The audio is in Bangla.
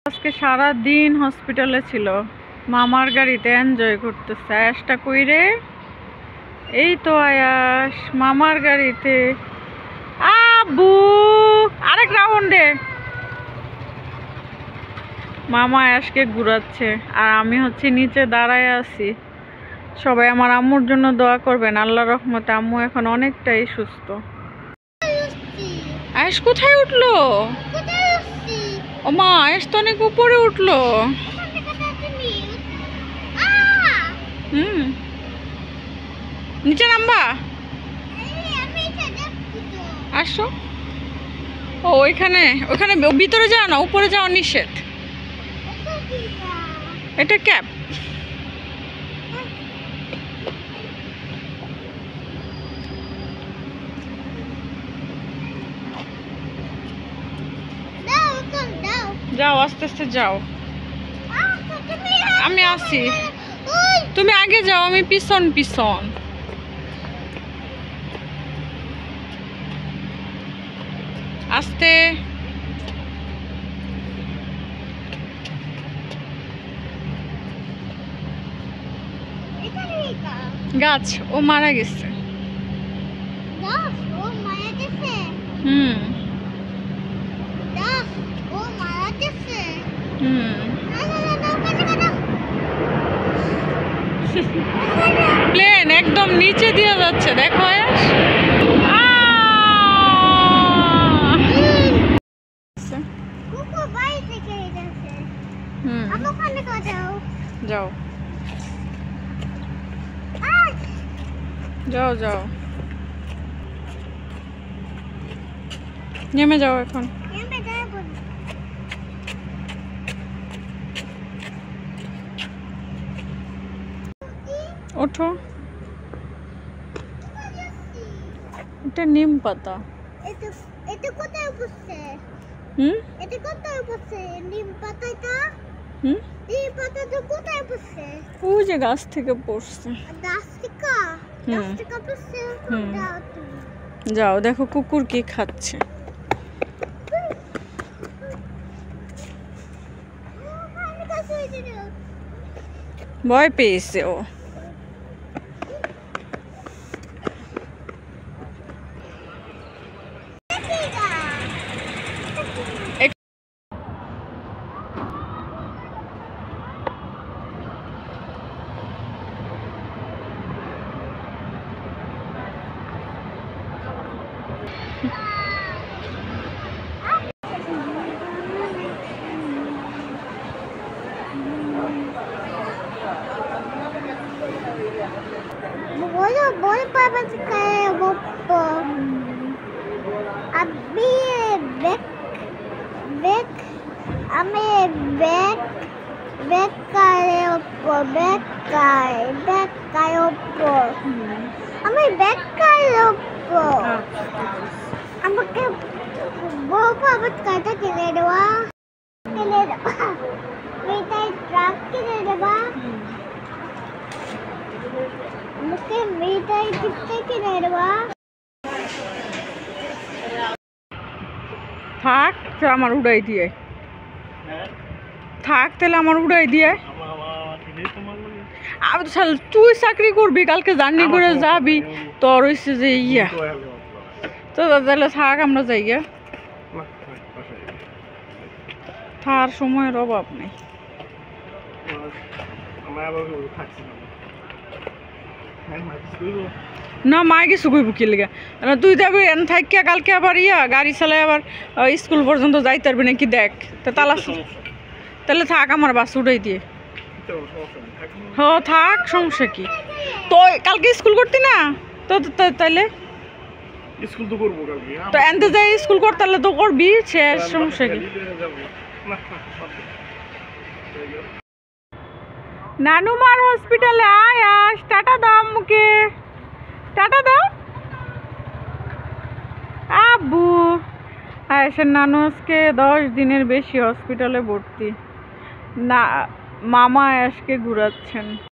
আজকে সারা দিন হসপিটালে ছিল, মামার গাড়িতে এনজয় করতেছে। আয়াসটা কই রে? এই তো আয়াস মামার গাড়িতে। আব্বু আরেক রাউন্ডে। মামা আয়াসকে ঘুরাচ্ছে আর আমি হচ্ছে নিচে দাঁড়ায় আছি। সবাই আমার আম্মুর জন্য দোয়া করবেন, আল্লাহর রহমতে আম্মু এখন অনেকটাই সুস্থ। আয়াস কোথায় উঠলো? ও মা, আয়াস তো অনেক উপরে উঠলো। নিচে নামবা? আসো। ও ওইখানে ওখানে ভিতরে যাও না, উপরে যাওয়া নিষেধ। এটা ক্যাব। যাও আস্তে আস্তে যাও। আমি আসি, তুমি আগে যাও, আমি পিছন পিছন। আস্তে। গাছ ও মারা গেছে। প্লেন একদম নিচে দিয়ে যাচ্ছে, দেখো। যাও যাও যাও, নেমে যাও এখন। ওঠো। এটা নিম পাতা। এটা কোথায় পড়ছে? এটা কোথায় পড়ছে? নিম পাতাটা? এই পাতাটা কোথায় পড়ছে? ওই যে গাছ থেকে পড়ছে। গাছ থেকে? গাছ থেকে পড়ছে? যাও তুমি। যাও, দেখো কুকুর কি খাচ্ছে। ভয় পেয়েছে ও। Boleh papan sekali bopo. Abi bek, ame bek kali opo, bek kali opo. Ame bek kali opo. Ame ke bopo abad kata kene doa. Kita truck kene doa. मुझे मिठाई कितने की रेडवा থাক তো আমার উড়াই দিয়ে, থাক তাহলে আমার উড়াই দিয়ে। আমি তো তুই চাকরি করবি, কালকে জার্নি করে যাবি, তোর হইছে যে ইয়া। তো তাহলে থাক, আমরা যাই গিয়া। থার সময়ের অভাব নেই। না মায় কিছু কইব কি লেগে? তুই যাবি থাকিয়া কালকে আবার ইয়া গাড়ি চালাই আবার স্কুল পর্যন্ত যাইতে পারবি নাকি? দেখ তো তালা, তাহলে থাক, আমার বাস উঠাই দিয়ে। হ থাক, সমস্যা কি? তো কালকে স্কুল করতি না? তো তাইলে স্কুল তো করবো কালকে, তো এনতে যাই স্কুল করতে, তাহলে তো করবি, শেষ। সমস্যা কি? নানুমার হসপিটালে আয়াস, টাটা দাও আম্মুকে, টাটা দাও। আব্বু আয়াসের নানু আজকে 10 দিনের বেশি হসপিটালে ভর্তি। না, মামা আয়াসকে ঘুরাচ্ছেন।